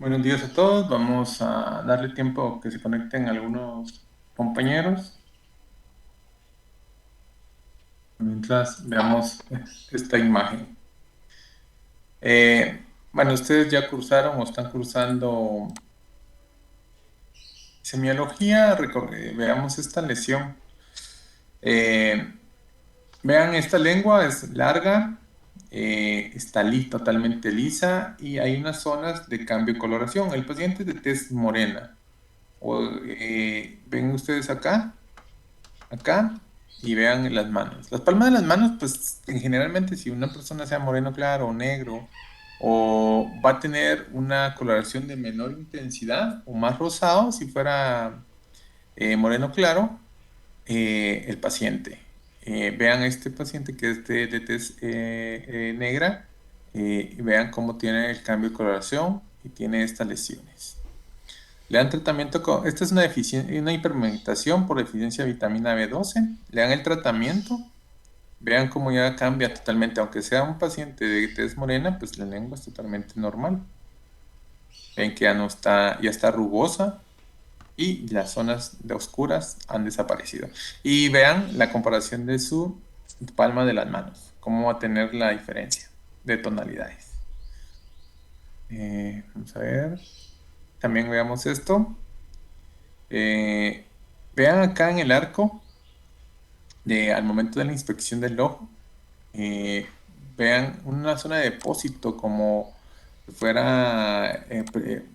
Buenos días a todos. Vamos a darle tiempo que se conecten algunos compañeros mientras veamos esta imagen. Bueno, ustedes ya cursaron o están cursando semiología. Veamos esta lesión. Eh, Vean, esta lengua es larga, está totalmente lisa y hay unas zonas de cambio de coloración. El paciente es de tez morena. ¿Ven ustedes acá, y vean las manos? Las palmas de las manos, pues generalmente si una persona sea moreno claro o negro, o va a tener una coloración de menor intensidad o más rosado si fuera moreno claro, el paciente. Vean este paciente que es de tez negra, y vean cómo tiene el cambio de coloración y tiene estas lesiones. Le dan tratamiento con, esta es una hiperpigmentación por deficiencia de vitamina B12. Le dan el tratamiento, vean cómo ya cambia totalmente, aunque sea un paciente de tez morena, pues la lengua es totalmente normal. Ven que ya no está, ya está rugosa y las zonas de oscuras han desaparecido. Y vean la comparación de su palma de las manos, cómo va a tener la diferencia de tonalidades. Vamos a ver, también veamos esto. Eh, Vean acá en el arco al momento de la inspección del ojo, eh, vean una zona de depósito como si fuera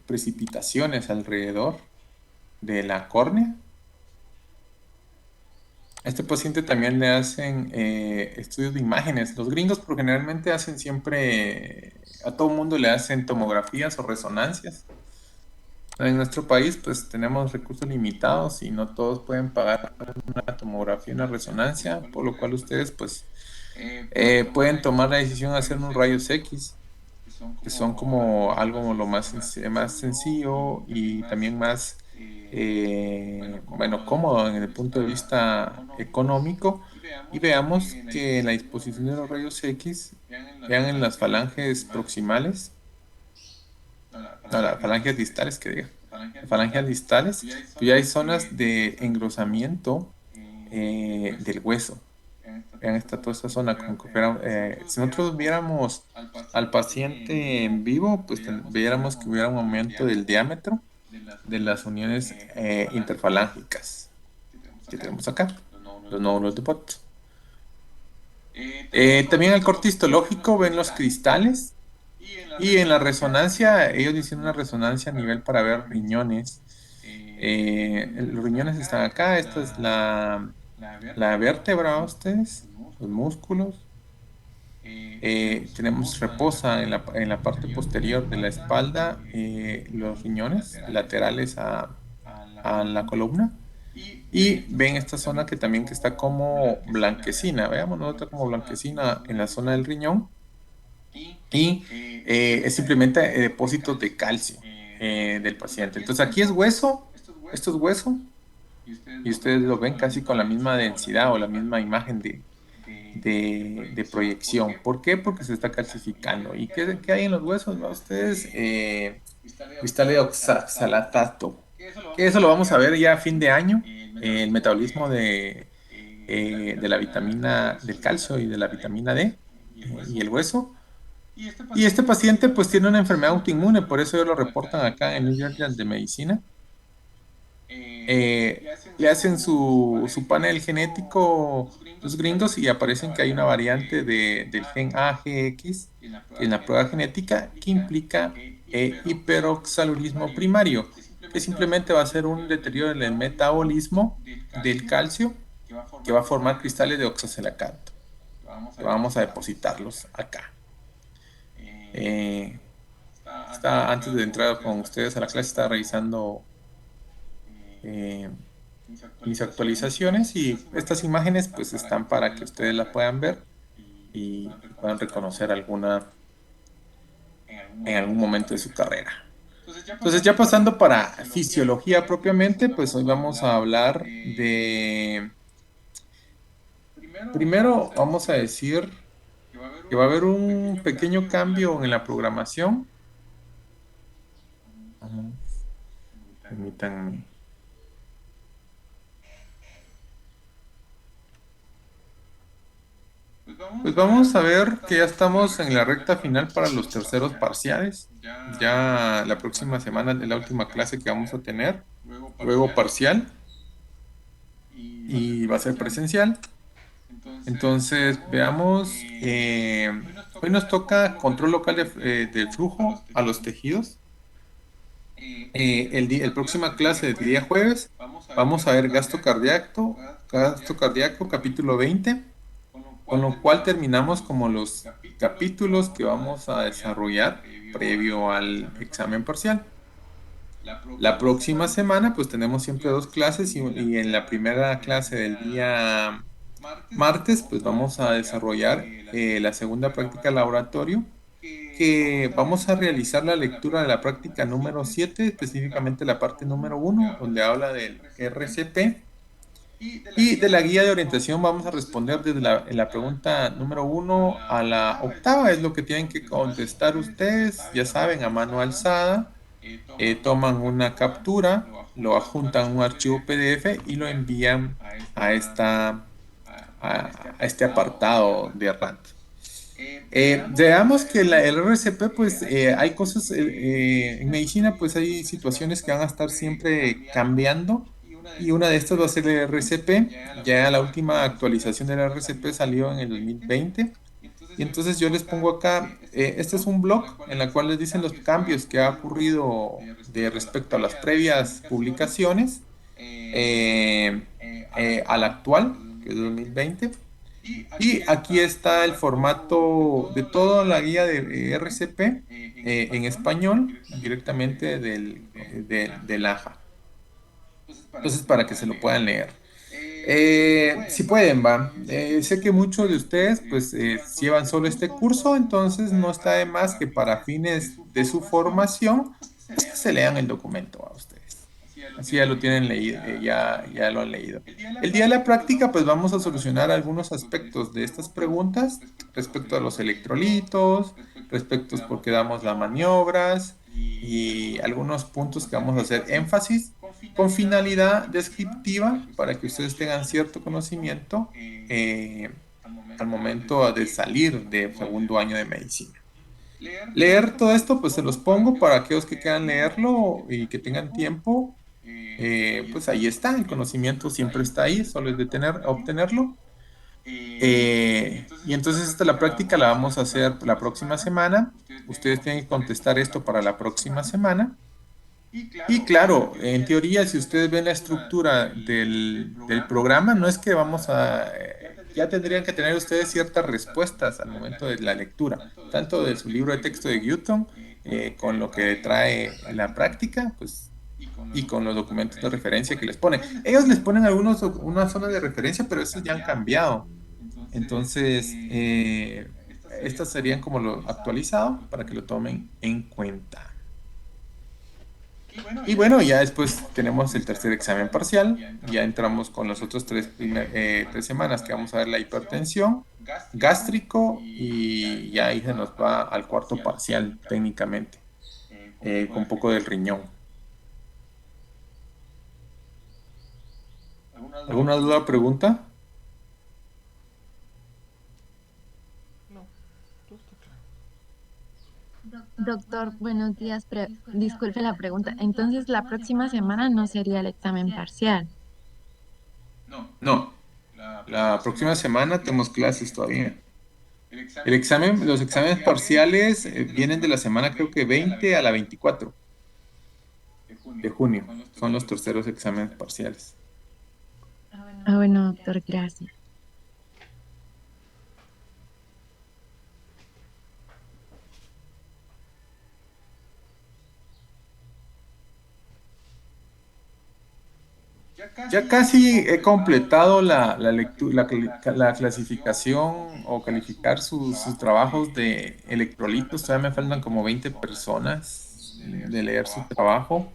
precipitaciones alrededor de la córnea. A este paciente también le hacen estudios de imágenes. Los gringos por generalmente hacen siempre, a todo mundo le hacen tomografías o resonancias. En nuestro país, pues tenemos recursos limitados y no todos pueden pagar una tomografía, una resonancia, por lo cual ustedes, pues, pueden tomar la decisión de hacer unos rayos X, que son como algo lo más sencillo y también más, bueno, cómodo en el punto de vista económico. Y veamos que en la disposición de los rayos X, vean en las falanges proximales, no, las falanges distales, que diga, las falanges distales, pues ya hay zonas de engrosamiento del hueso. Vean, está toda esta zona, como que fuera, si nosotros viéramos al paciente en vivo, pues viéramos que hubiera un aumento del diámetro de las uniones interfalángicas que tenemos acá, los nódulos de Bott. También el corte histológico, ven los cristales. Y en la resonancia, ellos hicieron una resonancia a nivel para ver riñones. Los riñones están acá, esta es la vértebra, ustedes, los músculos. Tenemos reposa en la parte posterior de la espalda, los riñones laterales a la columna. Y ven esta zona que también que está como blanquecina, veamos, nosotros como blanquecina en la zona del riñón. Y es simplemente depósitos de calcio del paciente. Entonces aquí es hueso, esto es hueso, y ustedes lo ven casi con la misma densidad o la misma imagen de proyección. ¿Por qué? Porque se está calcificando. ¿Y qué hay en los huesos, no? Ustedes, cristal de oxalatato, que eso lo vamos a ver ya a fin de año, el metabolismo de la vitamina del calcio y de la vitamina D y el hueso. Y este paciente pues tiene una enfermedad autoinmune, por eso ellos lo reportan acá en New York de Medicina. Le hacen su panel genético los gringos y aparecen que hay una variante del gen AGX en la prueba genética que implica hiperoxalurismo primario, que simplemente va a ser un deterioro en el metabolismo del calcio que va a formar cristales de oxacelacato, que vamos a depositarlos acá. Antes de entrar con ustedes a la clase, estaba revisando eh, mis actualizaciones y estas imágenes pues están para que ustedes la puedan ver y puedan reconocer alguna en algún momento de su carrera. Entonces ya pasando para fisiología propiamente, pues hoy vamos a hablar de, primero vamos a decir que va a haber un pequeño cambio en la programación Vamos, permítanme. Pues vamos a ver que ya estamos en la recta final para los terceros parciales. Ya la próxima semana es la última clase que vamos a tener. Luego parcial y va a ser presencial. Entonces, veamos. Hoy nos toca control local del flujo a los tejidos. El próxima clase del día jueves vamos a ver gasto cardíaco, capítulo 20, con lo cual terminamos como los capítulos que vamos a desarrollar previo al examen parcial. La próxima semana pues tenemos siempre dos clases y en la primera clase del día martes pues vamos a desarrollar la segunda práctica laboratorio que vamos a realizar la lectura de la práctica número 7, específicamente la parte número 1, donde habla del RCP. Y de la guía de orientación vamos a responder desde en la pregunta número 1 a la octava, es lo que tienen que contestar ustedes, ya saben, a mano alzada, toman una captura, lo adjuntan a un archivo PDF y lo envían a, a este apartado de RAT. Veamos que el RCP, pues hay cosas, en medicina, pues hay situaciones que van a estar siempre cambiando y una de estas va a ser el RCP. Ya la última actualización del RCP salió en el 2020 y entonces yo les pongo acá, este es un blog en el cual les dicen los cambios que ha ocurrido de respecto a las previas publicaciones al actual, que es 2020. Y aquí está el formato de toda la guía de RCP en español, directamente del AJA. Entonces, para que se lo puedan leer. Si pueden, va. Sé que muchos de ustedes, pues, llevan solo este curso, entonces no está de más que para fines de su formación, pues que se lean el documento a ustedes. Así ya lo tienen leído, ya lo han leído. El día de la práctica, pues vamos a solucionar algunos aspectos de estas preguntas respecto a los electrolitos, respecto a por qué damos las maniobras y algunos puntos que vamos a hacer énfasis con finalidad descriptiva para que ustedes tengan cierto conocimiento al momento de salir de segundo año de medicina. Leer todo esto, pues se los pongo para aquellos que quieran leerlo y que tengan tiempo. Pues ahí está, el conocimiento siempre está ahí, solo es de obtenerlo. Y entonces esta la práctica la vamos a hacer la próxima semana. Ustedes tienen que contestar esto para la próxima semana. Y claro, en teoría, si ustedes ven la estructura del programa, no es que vamos a... ya tendrían que tener ustedes ciertas respuestas al momento de la lectura, tanto de su libro de texto de Newton, con lo que trae la práctica, pues, y con los documentos de referencia que les ponen. Ellos les ponen unas zonas de referencia, pero esos ya han cambiado. Entonces, estas serían como lo actualizado para que lo tomen en cuenta. Y bueno, ya después tenemos el tercer examen parcial, ya entramos con las otras tres semanas que vamos a ver la hipertensión, gástrico y ya ahí se nos va al cuarto parcial técnicamente, con un poco del riñón. ¿Alguna duda o pregunta? No, todo está claro. Doctor, buenos días. Disculpe la pregunta. Entonces, la próxima semana no sería el examen parcial. No, la próxima semana tenemos clases todavía. Los exámenes parciales vienen de la semana creo que 20 a la 24 de junio. Son los terceros exámenes parciales. Ah, bueno, doctor, gracias. Ya casi he completado la lectura, la clasificación o calificar sus trabajos de electrolitos. Todavía me faltan como 20 personas de leer su trabajo.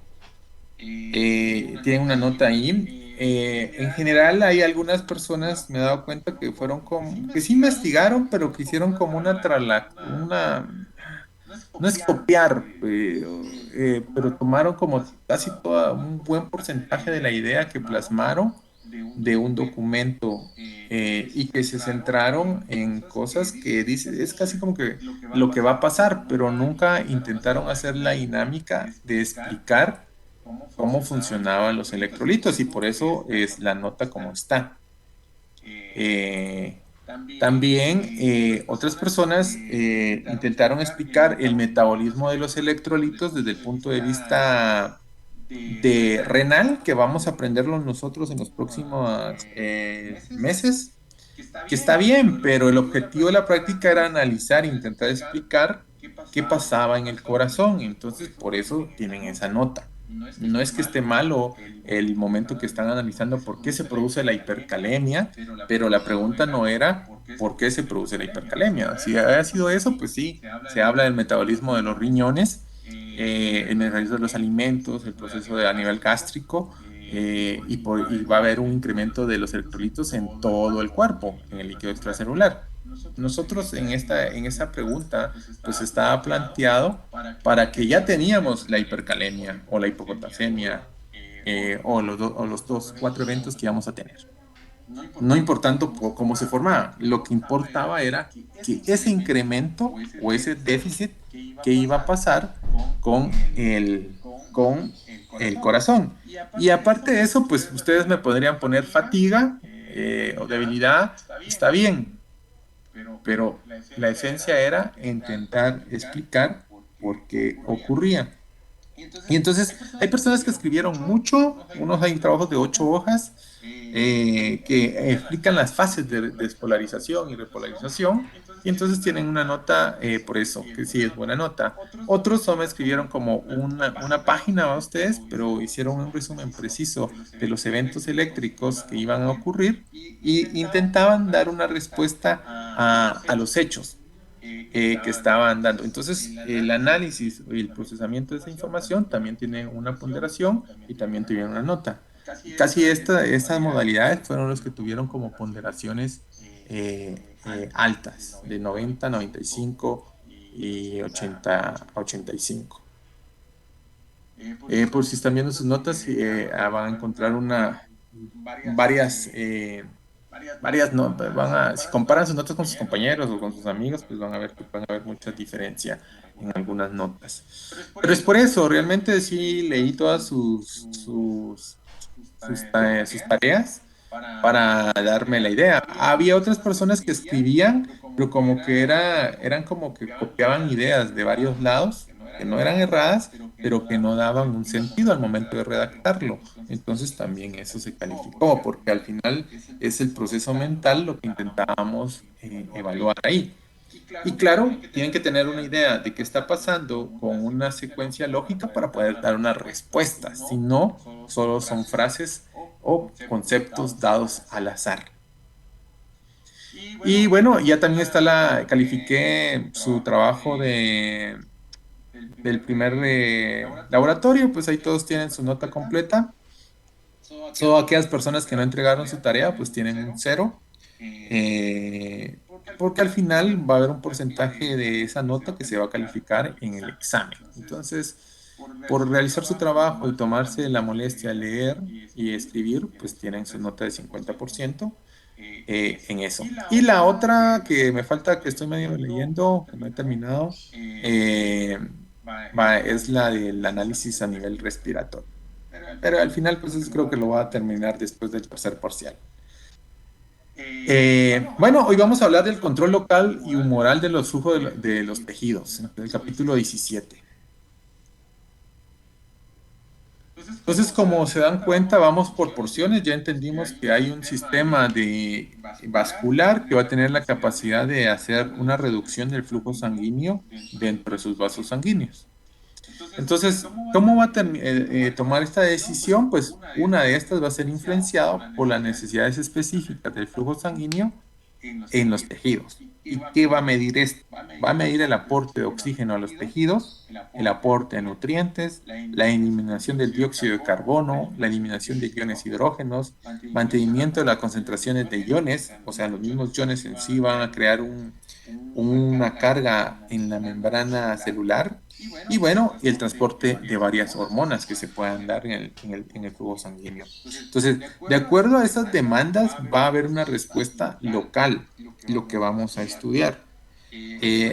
Tienen una nota ahí. En general hay algunas personas, me he dado cuenta que fueron como, que sí investigaron, pero que hicieron como una no es copiar, pero tomaron como casi todo un buen porcentaje de la idea que plasmaron de un documento y que se centraron en cosas que dice, es casi como que lo que va a pasar, pero nunca intentaron hacer la dinámica de explicar cómo funcionaban los electrolitos y por eso es la nota como está. Eh, También otras personas intentaron explicar el metabolismo de los electrolitos desde el punto de vista de renal, que vamos a aprenderlo nosotros en los próximos meses, que está bien, pero el objetivo de la práctica era analizar e intentar explicar qué pasaba en el corazón. Entonces, por eso tienen esa nota. No es que esté malo el momento que están analizando por qué se produce la hipercalemia, pero la pregunta no era por qué se produce la hipercalemia. Si ha sido eso, pues sí, se habla del metabolismo de los riñones, el metabolismo de los alimentos, el proceso a nivel gástrico, y va a haber un incremento de los electrolitos en todo el cuerpo, en el líquido extracelular. Nosotros en esa pregunta, pues estaba planteado para que ya teníamos la hipercalemia o la hipopotasemia o los dos, cuatro eventos que íbamos a tener. No importando cómo se formaba, lo que importaba era que ese incremento o ese déficit que iba a pasar con el corazón. Y aparte de eso, pues ustedes me podrían poner fatiga o debilidad, está bien, pero la esencia era intentar explicar por qué ocurría. Y entonces hay personas que escribieron mucho, unos hay trabajos de 8 hojas que explican las fases de despolarización y repolarización, y entonces tienen una nota por eso, que sí es buena nota. Otros solo me escribieron como una página a ustedes, pero hicieron un resumen preciso de los eventos eléctricos que iban a ocurrir y intentaban dar una respuesta a los hechos que estaban dando. Entonces, el análisis y el procesamiento de esa información también tiene una ponderación y también tiene una nota. Casi estas modalidades fueron los que tuvieron como ponderaciones altas, de 90, 95 y 80 a 85. Por si están viendo sus notas, van a encontrar varias no, si comparan sus notas con sus compañeros o con sus amigos, pues van a ver que van a haber mucha diferencia en algunas notas. Pero es por eso, realmente sí leí todas sus tareas para darme la idea. Había otras personas que escribían, pero como que eran como que copiaban ideas de varios lados, que no eran erradas, pero que no daban un sentido al momento de redactarlo. Entonces también eso se calificó, porque al final es el proceso mental lo que intentábamos evaluar ahí. Y claro, tienen que tener una idea de qué está pasando con una secuencia lógica para poder dar una respuesta. Si no, solo son frases o conceptos dados al azar. Y bueno, ya también califiqué su trabajo del primer laboratorio, pues ahí todos tienen su nota completa. Solo aquellas personas que no entregaron su tarea, pues tienen un 0. Porque al final va a haber un porcentaje de esa nota que se va a calificar en el examen. Entonces, por realizar su trabajo y tomarse la molestia de leer y escribir, pues tienen su nota de 50% en eso. Y la otra que me falta, que estoy medio leyendo, que no he terminado, es la del análisis a nivel respiratorio. Pero al final, pues eso creo que lo va a terminar después del tercer parcial. Bueno, hoy vamos a hablar del control local y humoral de los flujos de los tejidos, del capítulo 17. Entonces, como se dan cuenta, vamos por porciones. Ya entendimos que hay un sistema vascular que va a tener la capacidad de hacer una reducción del flujo sanguíneo dentro de sus vasos sanguíneos. Entonces, ¿cómo va a tomar esta decisión? Pues una de estas va a ser influenciada por las necesidades específicas del flujo sanguíneo en los tejidos. ¿Y qué va a medir esto? Va a medir el aporte de oxígeno a los tejidos, el aporte de nutrientes, la eliminación del dióxido de carbono, la eliminación de iones hidrógenos, mantenimiento de las concentraciones de iones, o sea, los mismos iones en sí van a crear una carga en la membrana celular y bueno, el transporte de varias hormonas que se puedan dar en el flujo sanguíneo. Entonces, de acuerdo a esas demandas, va a haber una respuesta local, lo que vamos a estudiar.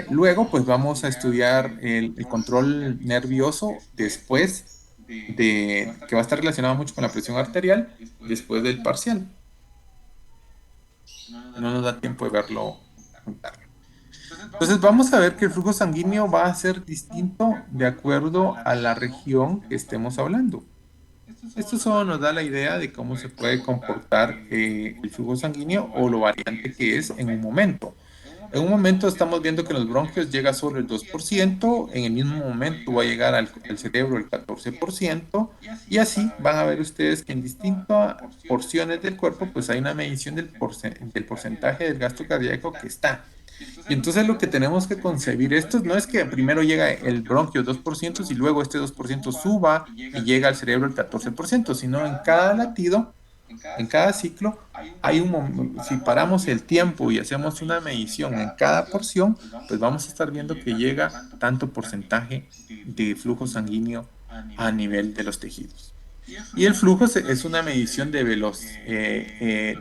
Luego, pues vamos a estudiar el control nervioso después que va a estar relacionado mucho con la presión arterial después del parcial. No nos da tiempo de verlo juntar. Entonces vamos a ver que el flujo sanguíneo va a ser distinto de acuerdo a la región que estemos hablando. Esto solo nos da la idea de cómo se puede comportar el flujo sanguíneo o lo variante que es en un momento. En un momento estamos viendo que en los bronquios llega solo el 2%, en el mismo momento va a llegar al cerebro el 14%, y así van a ver ustedes que en distintas porciones del cuerpo pues hay una medición del porcentaje del gasto cardíaco que está. Y entonces lo que tenemos que concebir esto no es que primero llega el bronquio 2% y luego este 2% suba y llega al cerebro el 14%, sino en cada latido, en cada ciclo, si paramos el tiempo y hacemos una medición en cada porción, pues vamos a estar viendo que llega tanto porcentaje de flujo sanguíneo a nivel de los tejidos. Y el flujo es una medición de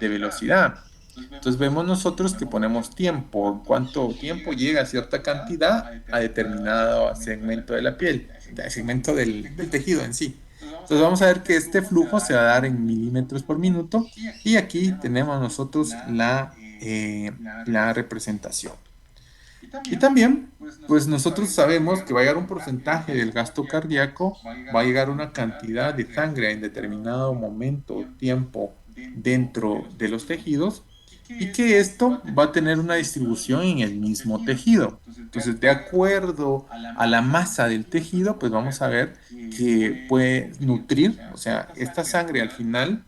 velocidad. Entonces vemos nosotros que ponemos tiempo, en cuánto tiempo llega cierta cantidad a determinado segmento de la piel, segmento del tejido en sí. Entonces vamos a ver que este flujo se va a dar en milímetros por minuto y aquí tenemos nosotros la representación. Y también, pues nosotros sabemos que va a llegar un porcentaje del gasto cardíaco, va a llegar una cantidad de sangre en determinado momento o tiempo dentro de los tejidos y que esto va a tener una distribución en el mismo tejido. Entonces, de acuerdo a la masa del tejido, pues vamos a ver que puede nutrir, o sea, esta sangre al final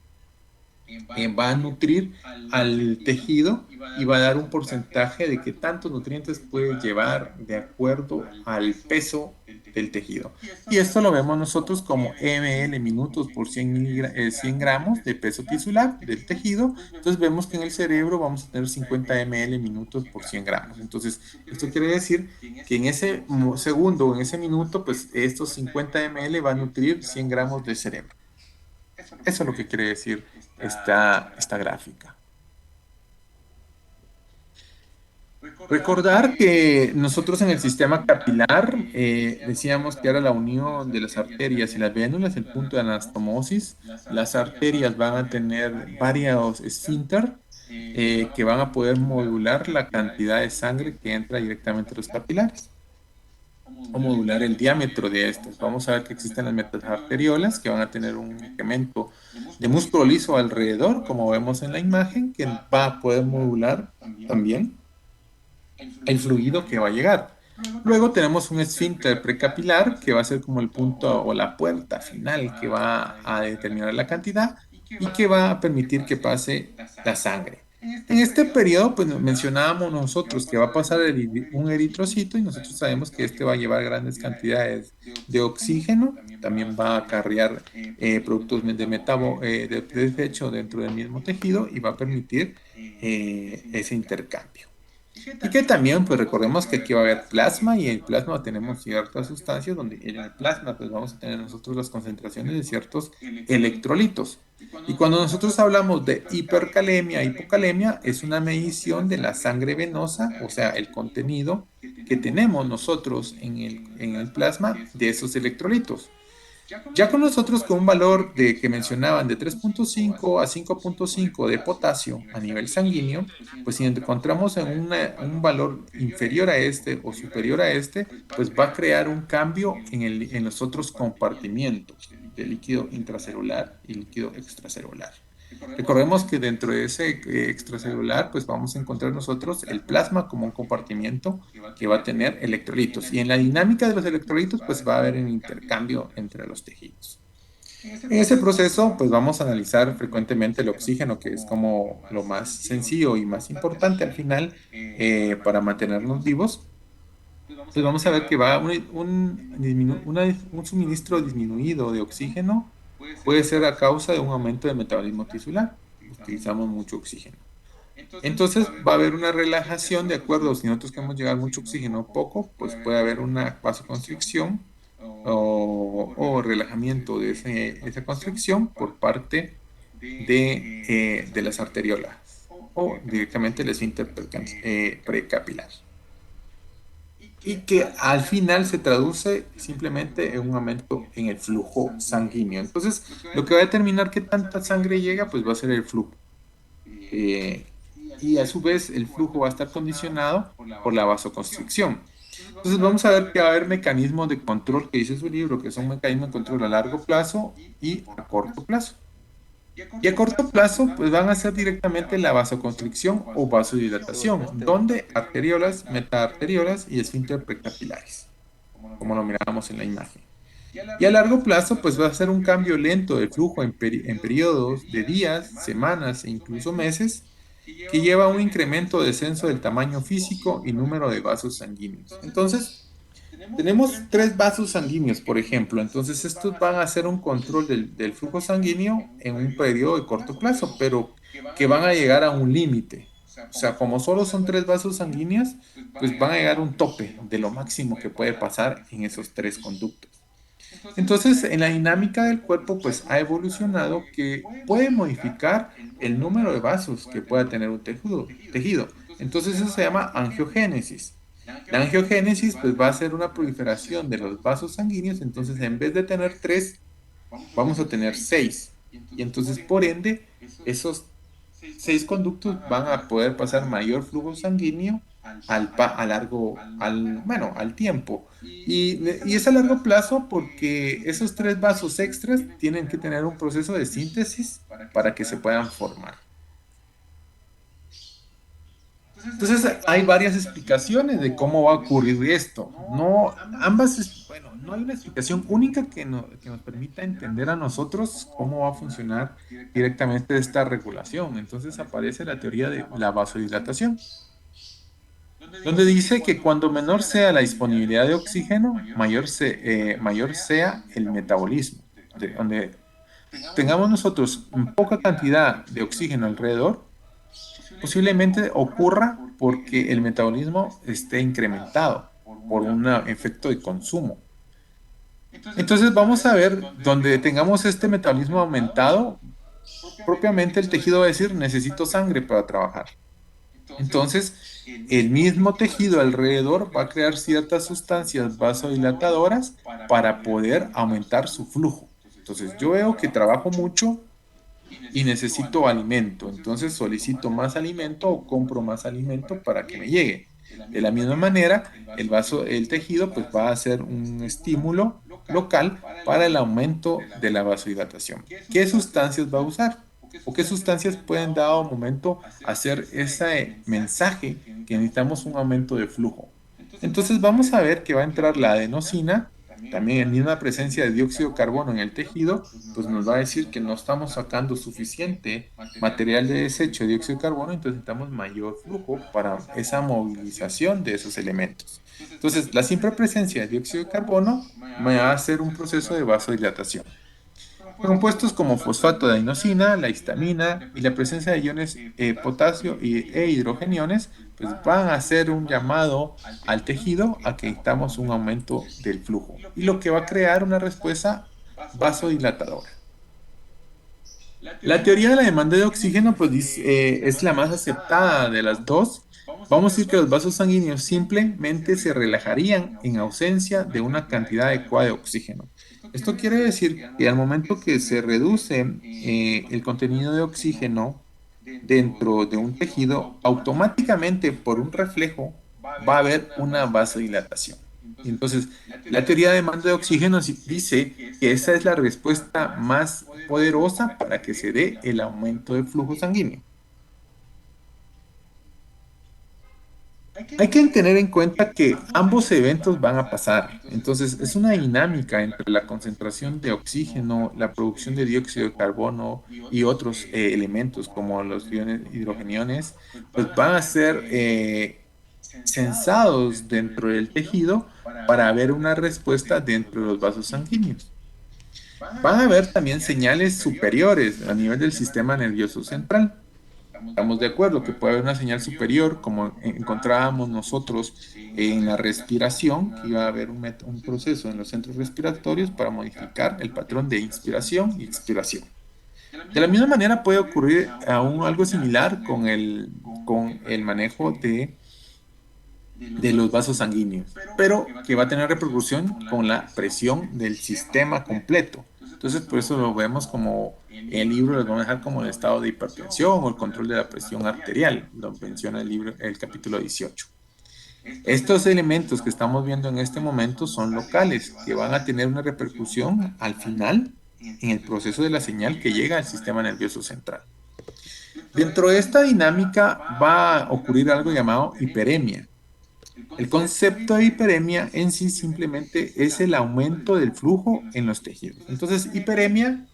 va a nutrir al tejido y va a dar un porcentaje de qué tantos nutrientes puede llevar de acuerdo al peso del tejido. Y esto lo vemos nosotros como ml minutos por 100 gramos de peso tisular del tejido. Entonces vemos que en el cerebro vamos a tener 50 ml minutos por 100 gramos. Entonces, esto quiere decir que en ese segundo o en ese minuto, pues estos 50 ml va a nutrir 100 gramos de cerebro. Eso es lo que quiere decir esta gráfica. Recordar que nosotros en el sistema capilar decíamos que era la unión de las arterias y las vénulas, el punto de anastomosis. Las arterias van a tener varios esfínter que van a poder modular la cantidad de sangre que entra directamente a los capilares o modular el diámetro de estos. Vamos a ver que existen las metaarteriolas que van a tener un incremento de músculo liso alrededor, como vemos en la imagen, que va a poder modular también el fluido que va a llegar. Luego tenemos un esfínter precapilar que va a ser como el punto o la puerta final que va a determinar la cantidad y que va a permitir que pase la sangre. En este periodo, pues mencionábamos nosotros que va a pasar un eritrocito y nosotros sabemos que este va a llevar grandes cantidades de oxígeno, también va a acarrear productos de desecho dentro del mismo tejido y va a permitir ese intercambio. Y que también, pues recordemos que aquí va a haber plasma y en el plasma tenemos ciertas sustancias donde en el plasma pues vamos a tener nosotros las concentraciones de ciertos electrolitos. Y cuando nosotros hablamos de hipercalemia, hipocalemia, es una medición de la sangre venosa, o sea, el contenido que tenemos nosotros en el plasma de esos electrolitos. Ya con nosotros con un valor que mencionaban de 3.5 a 5.5 de potasio a nivel sanguíneo, pues si encontramos en un valor inferior a este o superior a este, pues va a crear un cambio en los otros compartimientos de líquido intracelular y líquido extracelular. Recordemos que dentro de ese extracelular, pues vamos a encontrar nosotros el plasma como un compartimiento que va a tener electrolitos. Y en la dinámica de los electrolitos, pues va a haber un intercambio entre los tejidos. En ese proceso, pues vamos a analizar frecuentemente el oxígeno, que es como lo más sencillo y más importante al final para mantenernos vivos. Pues vamos a ver que va un suministro disminuido de oxígeno puede ser a causa de un aumento del metabolismo tisular. Utilizamos mucho oxígeno. Entonces va a haber una relajación de acuerdo, si nosotros queremos llegar mucho oxígeno o poco, pues puede haber una vasoconstricción o relajamiento de esa constricción por parte de las arteriolas o directamente el esfínter precapilar. Y que al final se traduce simplemente en un aumento en el flujo sanguíneo. Entonces, lo que va a determinar qué tanta sangre llega, pues va a ser el flujo. Eh, y a su vez, el flujo va a estar condicionado por la vasoconstricción. Entonces, vamos a ver que va a haber mecanismos de control que dice su libro, que son mecanismos de control a largo plazo y a corto plazo. Y a corto plazo, pues van a ser directamente la vasoconstricción o vasodilatación, donde arteriolas, metaarteriolas y esfínter precapilares, como lo mirábamos en la imagen. Y a largo plazo, pues va a ser un cambio lento del flujo en periodos de días, semanas e incluso meses, que lleva a un incremento o descenso del tamaño físico y número de vasos sanguíneos. Entonces, tenemos tres vasos sanguíneos, por ejemplo. Entonces, estos van a hacer un control del flujo sanguíneo en un periodo de corto plazo, pero que van a llegar a un límite. O sea, como solo son tres vasos sanguíneos, pues van a llegar a un tope de lo máximo que puede pasar en esos tres conductos. Entonces, en la dinámica del cuerpo, pues ha evolucionado que puede modificar el número de vasos que pueda tener un tejido. Entonces, eso se llama angiogénesis. La angiogénesis, pues va a ser una proliferación de los vasos sanguíneos. Entonces, en vez de tener tres, vamos a tener seis. Y entonces, por ende, esos seis conductos van a poder pasar mayor flujo sanguíneo al tiempo. Y es a largo plazo porque esos tres vasos extras tienen que tener un proceso de síntesis para que se puedan formar. Entonces hay varias explicaciones de cómo va a ocurrir esto. No, bueno, no hay una explicación única que nos permita entender a nosotros cómo va a funcionar directamente esta regulación. Entonces aparece la teoría de la vasodilatación, donde dice que cuando menor sea la disponibilidad de oxígeno, mayor sea el metabolismo. Donde tengamos nosotros poca cantidad de oxígeno alrededor, posiblemente ocurra porque el metabolismo esté incrementado por un efecto de consumo. Entonces vamos a ver, donde tengamos este metabolismo aumentado, propiamente el tejido va a decir, necesito sangre para trabajar. Entonces, el mismo tejido alrededor va a crear ciertas sustancias vasodilatadoras para poder aumentar su flujo. Entonces, yo veo que trabajo mucho y necesito alimento. Entonces, solicito más alimento o compro más alimento para que me llegue. De la misma manera, el tejido pues va a hacer un estímulo local para el aumento de la vasodilatación. ¿Qué sustancias va a usar? ¿O qué sustancias pueden dado momento hacer ese mensaje que necesitamos un aumento de flujo? Entonces vamos a ver que va a entrar la adenosina, también en misma presencia de dióxido de carbono en el tejido, pues nos va a decir que no estamos sacando suficiente material de desecho de dióxido de carbono, entonces necesitamos mayor flujo para esa movilización de esos elementos. Entonces, la simple presencia de dióxido de carbono me va a hacer un proceso de vasodilatación. Compuestos como fosfato de adenosina, la histamina y la presencia de iones potasio e hidrogeniones, pues van a hacer un llamado al tejido a que necesitamos un aumento del flujo y lo que va a crear una respuesta vasodilatadora. La teoría de la demanda de oxígeno pues, es la más aceptada de las dos. Vamos a decir que los vasos sanguíneos simplemente se relajarían en ausencia de una cantidad adecuada de oxígeno. Esto quiere decir que al momento que se reduce el contenido de oxígeno dentro de un tejido, automáticamente por un reflejo va a haber una vasodilatación. Entonces, la teoría de demanda de oxígeno dice que esa es la respuesta más poderosa para que se dé el aumento del flujo sanguíneo. Hay que tener en cuenta que ambos eventos van a pasar. Entonces, es una dinámica entre la concentración de oxígeno, la producción de dióxido de carbono y otros elementos como los hidrogeniones, pues van a ser censados dentro del tejido para ver una respuesta dentro de los vasos sanguíneos. Van a haber también señales superiores a nivel del sistema nervioso central. Estamos de acuerdo que puede haber una señal superior, como encontrábamos nosotros en la respiración, que iba a haber un proceso en los centros respiratorios para modificar el patrón de inspiración y expiración. De la misma manera puede ocurrir aún algo similar con el manejo de los vasos sanguíneos, pero que va a tener repercusión con la presión del sistema completo. Entonces, por eso lo vemos como en el libro, les vamos a dejar como el estado de hipertensión o el control de la presión arterial, lo menciona el libro, el capítulo 18. Estos elementos que estamos viendo en este momento son locales, que van a tener una repercusión al final en el proceso de la señal que llega al sistema nervioso central. Dentro de esta dinámica va a ocurrir algo llamado hiperemia. El concepto de hiperemia en sí simplemente es el aumento del flujo en los tejidos. Entonces, hiperemia,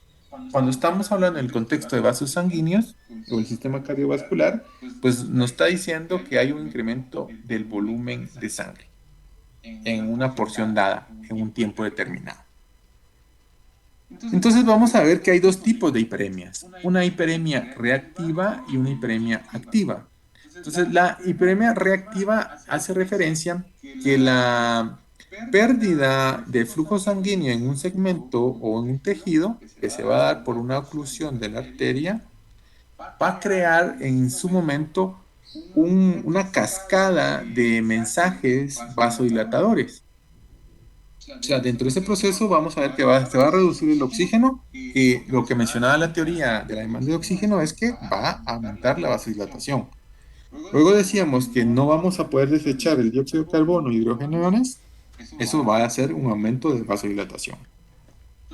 cuando estamos hablando en el contexto de vasos sanguíneos o el sistema cardiovascular, pues nos está diciendo que hay un incremento del volumen de sangre en una porción dada, en un tiempo determinado. Entonces vamos a ver que hay dos tipos de hiperemias, una hiperemia reactiva y una hiperemia activa. Entonces la hiperemia reactiva hace referencia que la pérdida de flujo sanguíneo en un segmento o en un tejido que se va a dar por una oclusión de la arteria va a crear en su momento una cascada de mensajes vasodilatadores. O sea, dentro de ese proceso vamos a ver que se va a reducir el oxígeno y lo que mencionaba la teoría de la demanda de oxígeno es que va a aumentar la vasodilatación. Luego decíamos que no vamos a poder desechar el dióxido de carbono y hidrógeno iones, eso va a hacer un aumento de vasodilatación.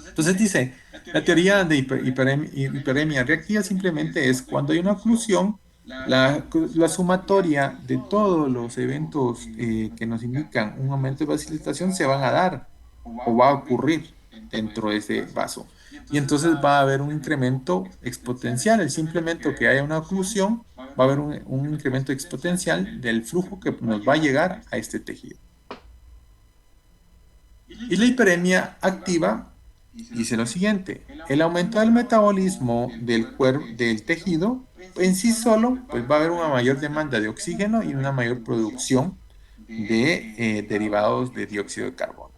Entonces dice, la teoría de hiperemia reactiva simplemente es cuando hay una oclusión, la sumatoria de todos los eventos que nos indican un aumento de vasodilatación se van a dar o va a ocurrir dentro de ese vaso. Y entonces va a haber un incremento exponencial. El simplemente que haya una oclusión, va a haber un incremento exponencial del flujo que nos va a llegar a este tejido. Y la hiperemia activa dice lo siguiente, el aumento del metabolismo del tejido en sí solo, pues va a haber una mayor demanda de oxígeno y una mayor producción de derivados de dióxido de carbono.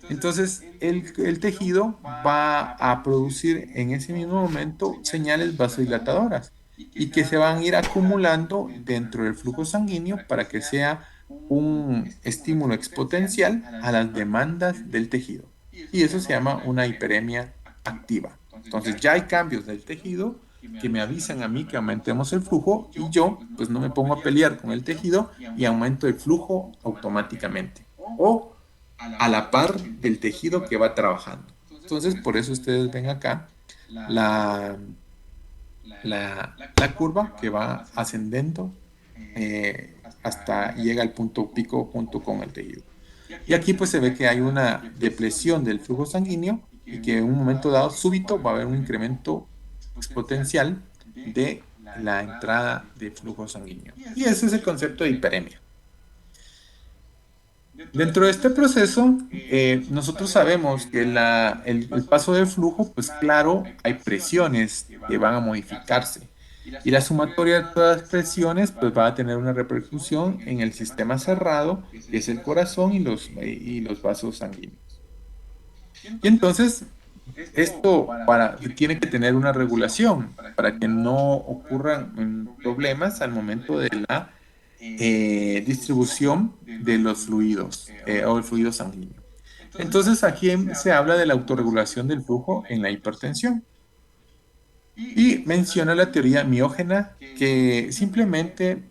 Entonces, el tejido va a producir en ese mismo momento señales vasodilatadoras y que se van a ir acumulando dentro del flujo sanguíneo para que sea un estímulo exponencial a las demandas del tejido. Y eso se llama una hiperemia activa. Entonces, ya hay cambios del tejido que me avisan a mí que aumentemos el flujo y yo pues no me pongo a pelear con el tejido y aumento el flujo automáticamente. O a la par del tejido que va trabajando. Entonces, por eso ustedes ven acá la, la curva que va ascendiendo hasta llega al punto pico junto con el tejido. Y aquí pues se ve que hay una depresión del flujo sanguíneo y que en un momento dado súbito va a haber un incremento exponencial de la entrada de flujo sanguíneo. Y ese es el concepto de hiperemia. Dentro de este proceso, nosotros sabemos que el paso de flujo, pues claro, hay presiones que van a modificarse. Y la sumatoria de todas las presiones, pues va a tener una repercusión en el sistema cerrado, que es el corazón y los vasos sanguíneos. Y entonces, esto tiene que tener una regulación para que no ocurran problemas al momento de la distribución de los fluidos o el fluido sanguíneo. Entonces aquí se habla de la autorregulación del flujo en la hipertensión. Y menciona la teoría miógena que simplemente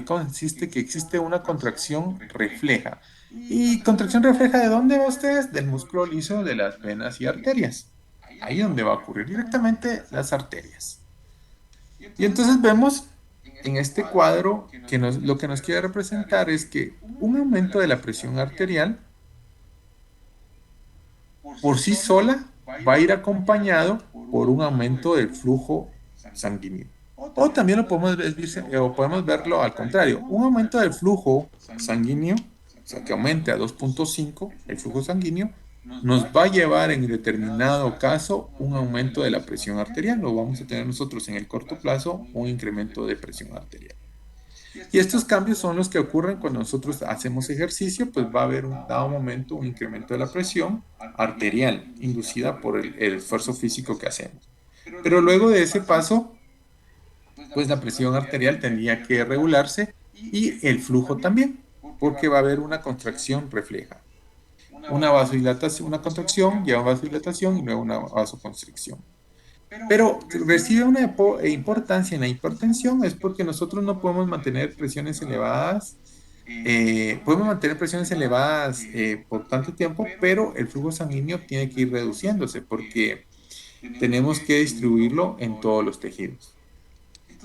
consiste que existe una contracción refleja. ¿Y contracción refleja de dónde va ustedes? Del músculo liso de las venas y arterias. Ahí donde va a ocurrir directamente las arterias. Y entonces vemos en este cuadro que lo que nos quiere representar es que un aumento de la presión arterial por sí sola va a ir acompañado por un aumento del flujo sanguíneo. O también lo podemos verlo al contrario, un aumento del flujo sanguíneo, o sea, que aumente a 2.5 el flujo sanguíneo, nos va a llevar en determinado caso un aumento de la presión arterial, o vamos a tener nosotros en el corto plazo un incremento de presión arterial. Y estos cambios son los que ocurren cuando nosotros hacemos ejercicio, pues va a haber un dado momento un incremento de la presión arterial inducida por el esfuerzo físico que hacemos. Pero luego de ese paso, pues la presión arterial tendría que regularse y el flujo también, porque va a haber una contracción refleja. Una vasodilatación, una contracción, lleva vasodilatación y luego una vasoconstricción. Pero recibe una importancia en la hipertensión es porque nosotros no podemos mantener presiones elevadas, podemos mantener presiones elevadas por tanto tiempo, pero el flujo sanguíneo tiene que ir reduciéndose porque tenemos que distribuirlo en todos los tejidos.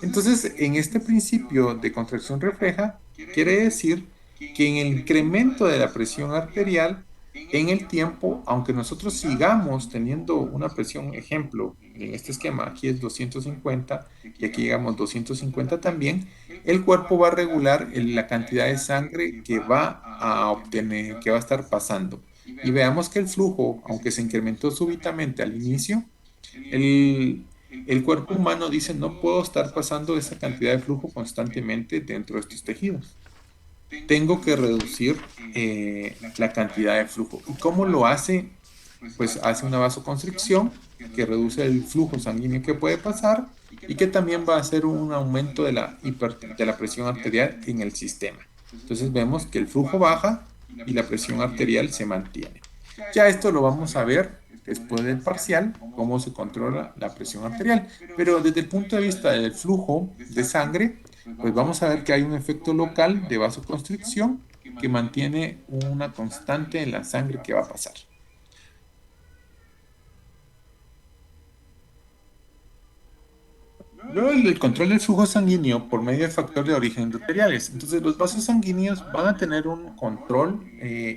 Entonces, en este principio de contracción refleja, quiere decir que en el incremento de la presión arterial, en el tiempo, aunque nosotros sigamos teniendo una presión, ejemplo, en este esquema, aquí es 250 y aquí llegamos 250 también, el cuerpo va a regular la cantidad de sangre que va a obtener, que va a estar pasando. Y veamos que el flujo, aunque se incrementó súbitamente al inicio, el cuerpo humano dice, no puedo estar pasando esa cantidad de flujo constantemente dentro de estos tejidos. Tengo que reducir la cantidad de flujo. ¿Y cómo lo hace? Pues hace una vasoconstricción que reduce el flujo sanguíneo que puede pasar y que también va a hacer un aumento de la presión arterial en el sistema. Entonces vemos que el flujo baja y la presión arterial se mantiene. Ya esto lo vamos a ver después del parcial, cómo se controla la presión arterial. Pero desde el punto de vista del flujo de sangre, pues vamos a ver que hay un efecto local de vasoconstricción que mantiene una constante en la sangre que va a pasar. Luego el control del flujo sanguíneo por medio de factores de origen endoteliales. Entonces los vasos sanguíneos van a tener un control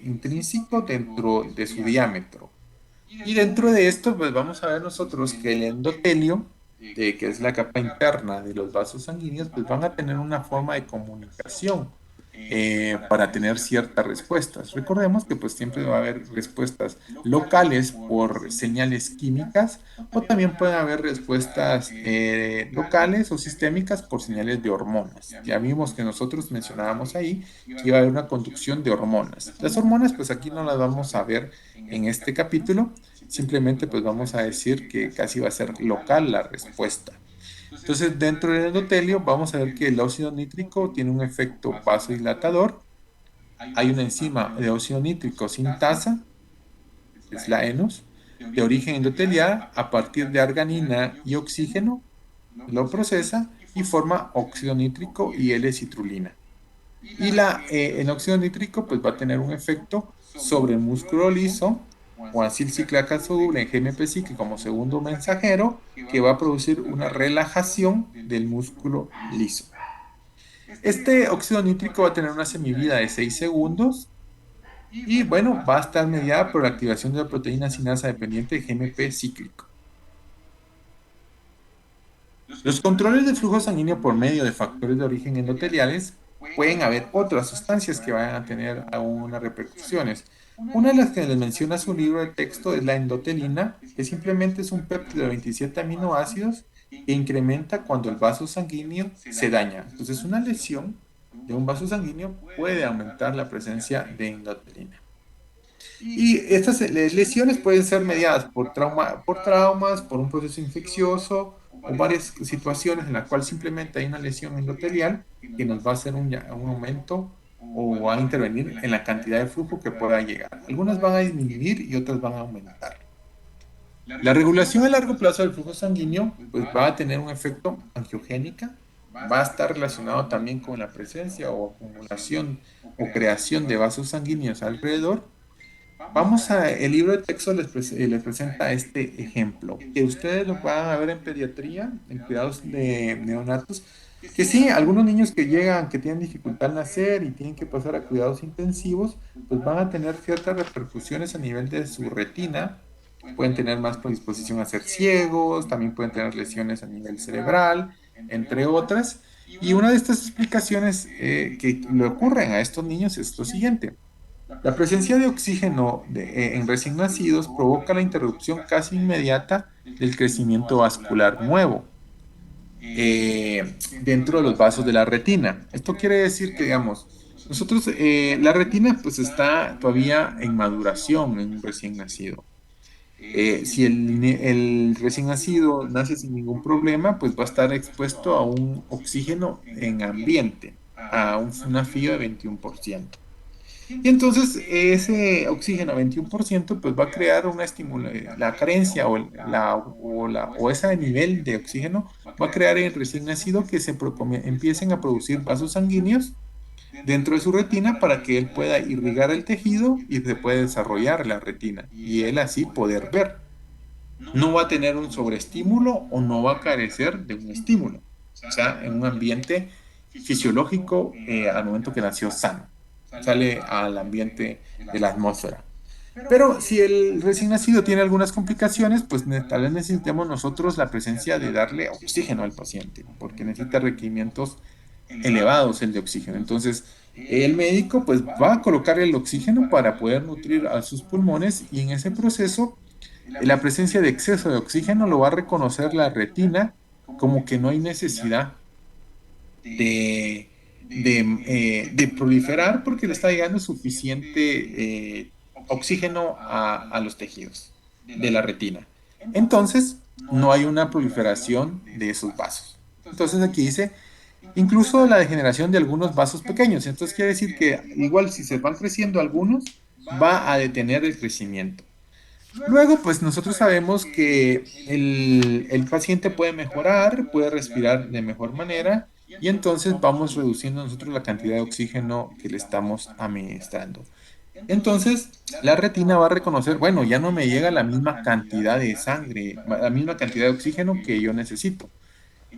intrínseco dentro de su diámetro. Y dentro de esto, pues vamos a ver nosotros que el endotelio, que es la capa interna de los vasos sanguíneos, pues van a tener una forma de comunicación para tener ciertas respuestas. Recordemos que pues siempre va a haber respuestas locales por señales químicas o también pueden haber respuestas locales o sistémicas por señales de hormonas. Ya vimos que nosotros mencionábamos ahí que iba a haber una conducción de hormonas. Las hormonas pues aquí no las vamos a ver en este capítulo, simplemente pues vamos a decir que casi va a ser local la respuesta. Entonces, dentro del endotelio vamos a ver que el óxido nítrico tiene un efecto vasodilatador. Hay una enzima de óxido nítrico sintasa, que es la ENOS, de origen endotelial a partir de arganina y oxígeno, lo procesa y forma óxido nítrico y L-citrulina. Y el óxido nítrico pues va a tener un efecto sobre el músculo liso o acilciclaca soluble en GMP-CIC como segundo mensajero que va a producir una relajación del músculo liso. Este óxido nítrico va a tener una semivida de 6 segundos y bueno, va a estar mediada por la activación de la proteína sinasa dependiente de GMP cíclico. Los controles de flujo sanguíneo por medio de factores de origen endoteliales pueden haber otras sustancias que vayan a tener algunas repercusiones. Una de las que les menciona su libro de texto es la endotelina, que simplemente es un péptido de 27 aminoácidos que incrementa cuando el vaso sanguíneo se daña. Entonces, una lesión de un vaso sanguíneo puede aumentar la presencia de endotelina. Y estas lesiones pueden ser mediadas por traumas, por un proceso infeccioso o varias situaciones en las cuales simplemente hay una lesión endotelial que nos va a hacer un aumento o va a intervenir en la cantidad de flujo que pueda llegar. Algunas van a disminuir y otras van a aumentar. La regulación a largo plazo del flujo sanguíneo pues, va a tener un efecto angiogénica, va a estar relacionado también con la presencia o acumulación o creación de vasos sanguíneos alrededor. El libro de texto les presenta este ejemplo, que ustedes lo van a ver en pediatría, en cuidados de neonatos, que sí, algunos niños que llegan, que tienen dificultad al nacer y tienen que pasar a cuidados intensivos, pues van a tener ciertas repercusiones a nivel de su retina, pueden tener más predisposición a ser ciegos, también pueden tener lesiones a nivel cerebral, entre otras. Y una de estas explicaciones que le ocurren a estos niños es lo siguiente. La presencia de oxígeno en recién nacidos provoca la interrupción casi inmediata del crecimiento vascular nuevo dentro de los vasos de la retina. Esto quiere decir que, digamos, nosotros, la retina pues está todavía en maduración en un recién nacido. Si el recién nacido nace sin ningún problema, pues va a estar expuesto a un oxígeno en ambiente, a una FIO de 21%. Y entonces ese oxígeno 21% pues va a crear una la carencia o ese nivel de oxígeno va a crear en el recién nacido que empiecen a producir vasos sanguíneos dentro de su retina para que él pueda irrigar el tejido y se pueda desarrollar la retina y él así poder ver. No va a tener un sobreestímulo o no va a carecer de un estímulo. O sea, en un ambiente fisiológico al momento que nació sano. Sale al ambiente de la atmósfera. Pero si el recién nacido tiene algunas complicaciones, pues tal vez necesitemos nosotros la presencia de darle oxígeno al paciente, porque necesita requerimientos elevados el de oxígeno. Entonces, el médico pues va a colocar el oxígeno para poder nutrir a sus pulmones y en ese proceso la presencia de exceso de oxígeno lo va a reconocer la retina como que no hay necesidad de proliferar porque le está llegando suficiente oxígeno a los tejidos de la retina. Entonces, no hay una proliferación de esos vasos. Entonces aquí dice, incluso la degeneración de algunos vasos pequeños. Entonces quiere decir que igual si se van creciendo algunos, va a detener el crecimiento. Luego, pues nosotros sabemos que el paciente puede mejorar, puede respirar de mejor manera y entonces vamos reduciendo nosotros la cantidad de oxígeno que le estamos administrando. Entonces, la retina va a reconocer, bueno, ya no me llega la misma cantidad de sangre, la misma cantidad de oxígeno que yo necesito.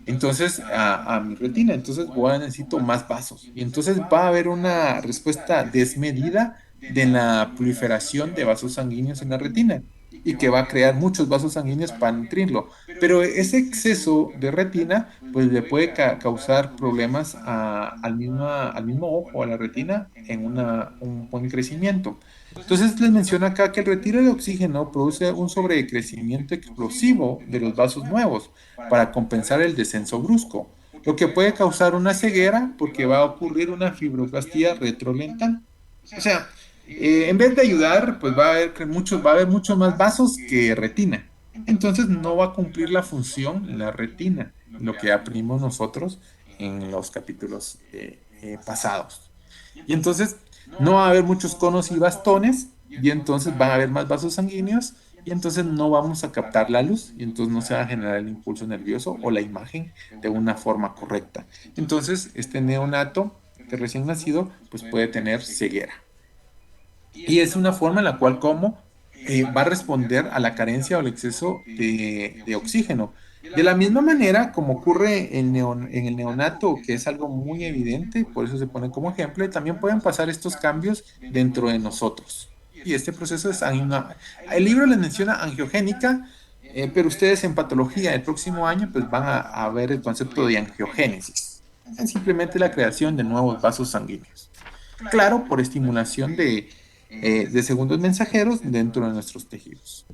Entonces, a mi retina, entonces voy a necesito más vasos. Y entonces va a haber una respuesta desmedida de la proliferación de vasos sanguíneos en la retina y que va a crear muchos vasos sanguíneos para nutrirlo. Pero ese exceso de retina, pues le puede causar problemas al mismo ojo, a la retina, en un buen crecimiento. Entonces les menciona acá que el retiro de oxígeno produce un sobrecrecimiento explosivo de los vasos nuevos para compensar el descenso brusco, lo que puede causar una ceguera porque va a ocurrir una fibroplastía retrolental. O sea, en vez de ayudar, pues va a haber muchos más vasos que retina. Entonces no va a cumplir la función la retina, lo que aprendimos nosotros en los capítulos pasados. Y entonces no va a haber muchos conos y bastones, y entonces van a haber más vasos sanguíneos, y entonces no vamos a captar la luz, y entonces no se va a generar el impulso nervioso o la imagen de una forma correcta. Entonces, este neonato, este recién nacido, pues puede tener ceguera. Y es una forma en la cual como va a responder a la carencia o el exceso de oxígeno. De la misma manera como ocurre en el neonato, que es algo muy evidente, por eso se pone como ejemplo, y también pueden pasar estos cambios dentro de nosotros. Y este proceso es el libro les menciona angiogénica, pero ustedes en patología el próximo año pues van a ver el concepto de angiogénesis. Es simplemente la creación de nuevos vasos sanguíneos. Claro, por estimulación de segundos mensajeros dentro de nuestros tejidos.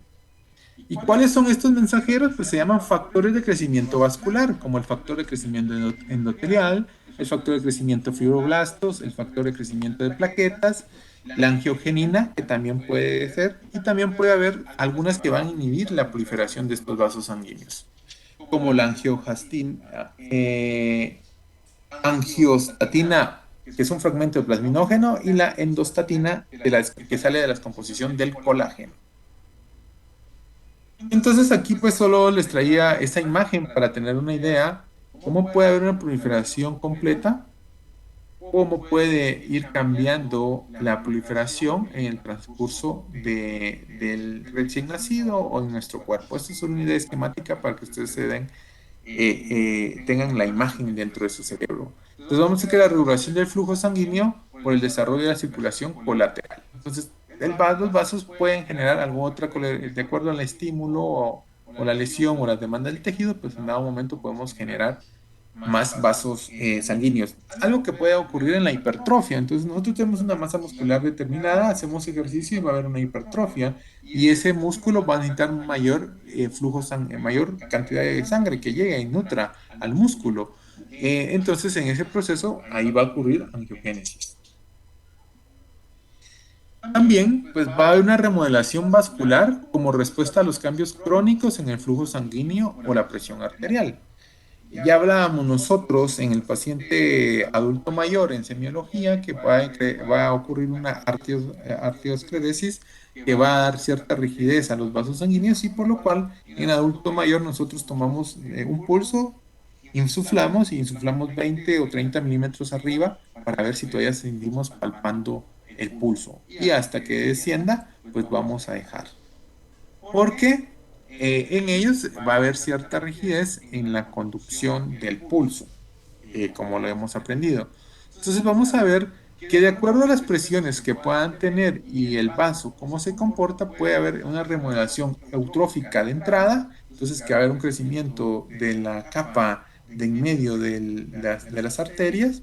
¿Y cuáles son estos mensajeros? Pues se llaman factores de crecimiento vascular, como el factor de crecimiento endotelial, el factor de crecimiento de fibroblastos, el factor de crecimiento de plaquetas, la angiogenina, que también puede ser, y también puede haber algunas que van a inhibir la proliferación de estos vasos sanguíneos, como la angiostatina, que es un fragmento de plasminógeno, y la endostatina, que sale de la descomposición del colágeno. Entonces aquí pues solo les traía esa imagen para tener una idea cómo puede haber una proliferación completa, cómo puede ir cambiando la proliferación en el transcurso del recién nacido o en nuestro cuerpo. Esta es una idea esquemática para que ustedes tengan la imagen dentro de su cerebro. Entonces vamos a decir que la regulación del flujo sanguíneo por el desarrollo de la circulación colateral. Entonces los vasos pueden generar alguna otra, de acuerdo al estímulo o la lesión o la demanda del tejido, pues en dado momento podemos generar más vasos sanguíneos. Algo que puede ocurrir en la hipertrofia. Entonces, nosotros tenemos una masa muscular determinada, hacemos ejercicio y va a haber una hipertrofia. Y ese músculo va a necesitar mayor mayor cantidad de sangre que llegue y nutra al músculo. Entonces, en ese proceso, ahí va a ocurrir angiogénesis. También, pues va a haber una remodelación vascular como respuesta a los cambios crónicos en el flujo sanguíneo o la presión arterial. Ya hablábamos nosotros en el paciente adulto mayor en semiología que va a ocurrir una arteriosclerosis que va a dar cierta rigidez a los vasos sanguíneos y por lo cual en adulto mayor nosotros tomamos un pulso, insuflamos 20 o 30 milímetros arriba para ver si todavía seguimos palpando el pulso y hasta que descienda pues vamos a dejar porque en ellos va a haber cierta rigidez en la conducción del pulso, como lo hemos aprendido. Entonces vamos a ver que de acuerdo a las presiones que puedan tener y el vaso, cómo se comporta, puede haber una remodelación eutrófica de entrada, entonces que va a haber un crecimiento de la capa de en medio de las arterias.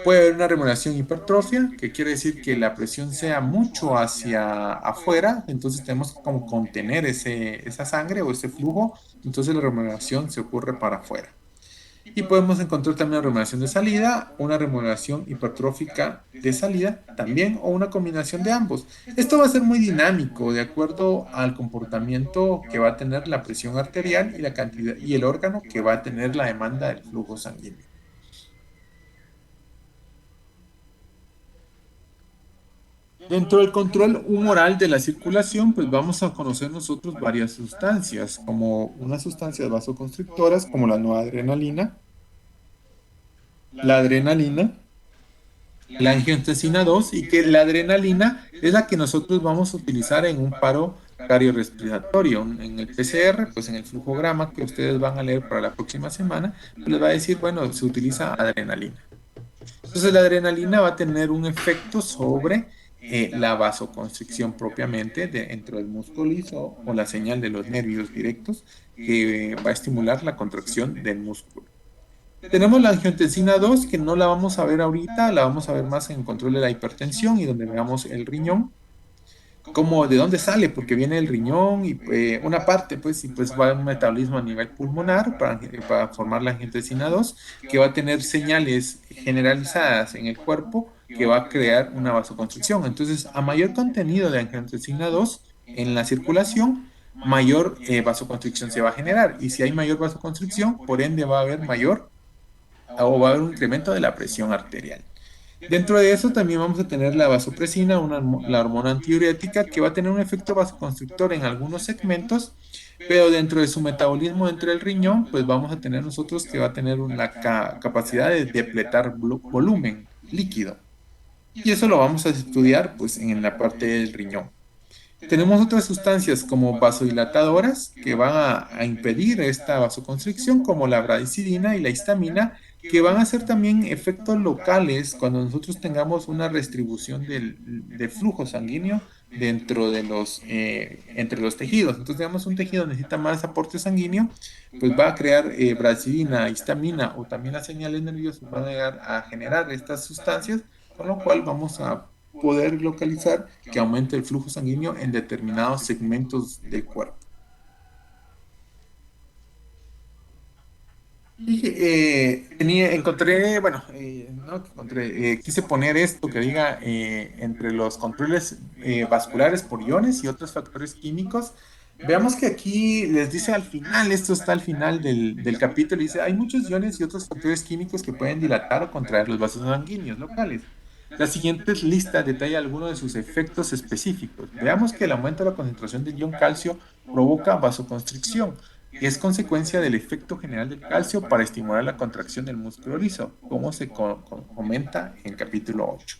Puede haber una remodelación hipertrofia, que quiere decir que la presión sea mucho hacia afuera, entonces tenemos que como contener esa sangre o ese flujo, entonces la remodelación se ocurre para afuera. Y podemos encontrar también una remodelación de salida, una remodelación hipertrófica de salida también, o una combinación de ambos. Esto va a ser muy dinámico de acuerdo al comportamiento que va a tener la presión arterial y la cantidad y el órgano que va a tener la demanda del flujo sanguíneo. Dentro del control humoral de la circulación, pues vamos a conocer nosotros varias sustancias, como unas sustancias vasoconstrictoras, como la noradrenalina, la adrenalina, la angiotensina 2, y que la adrenalina es la que nosotros vamos a utilizar en un paro cardiorrespiratorio. En el PCR, pues en el flujograma que ustedes van a leer para la próxima semana, pues les va a decir, bueno, se utiliza adrenalina. Entonces la adrenalina va a tener un efecto sobre la vasoconstricción propiamente dentro del músculo liso o la señal de los nervios directos que va a estimular la contracción del músculo. Tenemos la angiotensina 2 que no la vamos a ver ahorita, la vamos a ver más en el control de la hipertensión y donde veamos el riñón como de dónde sale, porque viene el riñón y una parte, pues, y pues va a un metabolismo a nivel pulmonar para formar la angiotensina 2, que va a tener señales generalizadas en el cuerpo que va a crear una vasoconstricción. Entonces, a mayor contenido de angiotensina 2 en la circulación, mayor vasoconstricción se va a generar. Y si hay mayor vasoconstricción, por ende va a haber mayor o va a haber un incremento de la presión arterial. Dentro de eso también vamos a tener la vasopresina, la hormona antidiurética, que va a tener un efecto vasoconstrictor en algunos segmentos, pero dentro de su metabolismo dentro del riñón, pues vamos a tener nosotros que va a tener una capacidad de depletar volumen líquido. Y eso lo vamos a estudiar pues en la parte del riñón. Tenemos otras sustancias como vasodilatadoras que van a impedir esta vasoconstricción, como la bradicidina y la histamina, que van a hacer también efectos locales cuando nosotros tengamos una restribución del flujo sanguíneo dentro de entre los tejidos. Entonces, digamos, un tejido necesita más aporte sanguíneo, pues va a crear bradicidina, histamina o también las señales nerviosas van a llegar a generar estas sustancias, con lo cual vamos a poder localizar que aumente el flujo sanguíneo en determinados segmentos del cuerpo. Y encontré, bueno, no encontré, quise poner esto que diga entre los controles vasculares por iones y otros factores químicos. Veamos que aquí les dice al final, esto está al final del capítulo, dice, hay muchos iones y otros factores químicos que pueden dilatar o contraer los vasos sanguíneos locales. La siguiente lista detalla algunos de sus efectos específicos. Veamos que el aumento de la concentración del ion calcio provoca vasoconstricción, que es consecuencia del efecto general del calcio para estimular la contracción del músculo liso, como se comenta en el capítulo 8.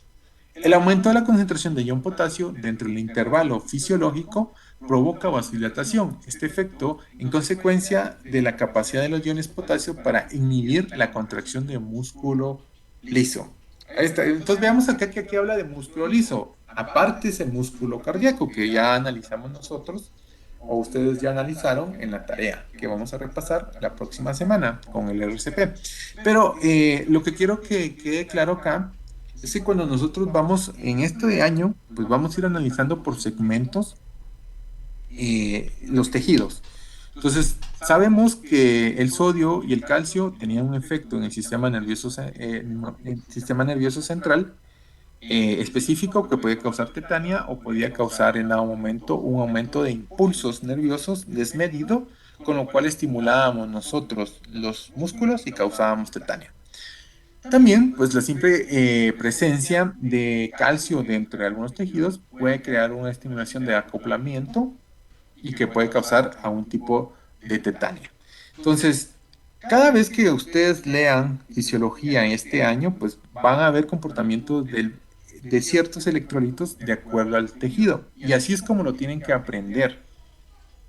El aumento de la concentración de ion potasio dentro del intervalo fisiológico provoca vasodilatación. Este efecto en consecuencia de la capacidad de los iones potasio para inhibir la contracción del músculo liso. Ahí está. Entonces veamos acá que aquí habla de músculo liso. Aparte es el músculo cardíaco que ya analizamos nosotros. o ustedes ya analizaron en la tarea que vamos a repasar la próxima semana con el RCP. Pero lo que quiero que quede claro acá es que cuando nosotros vamos en este año, pues vamos a ir analizando por segmentos los tejidos. Entonces, sabemos que el sodio y el calcio tenían un efecto en el sistema nervioso, en el sistema nervioso central específico que puede causar tetania o podía causar en dado momento un aumento de impulsos nerviosos desmedido, con lo cual estimulábamos nosotros los músculos y causábamos tetania. También, pues la simple presencia de calcio dentro de algunos tejidos puede crear una estimulación de acoplamiento y que puede causar a un tipo de tetania. Entonces, cada vez que ustedes lean fisiología este año, pues van a ver comportamientos de ciertos electrolitos de acuerdo al tejido. Y así es como lo tienen que aprender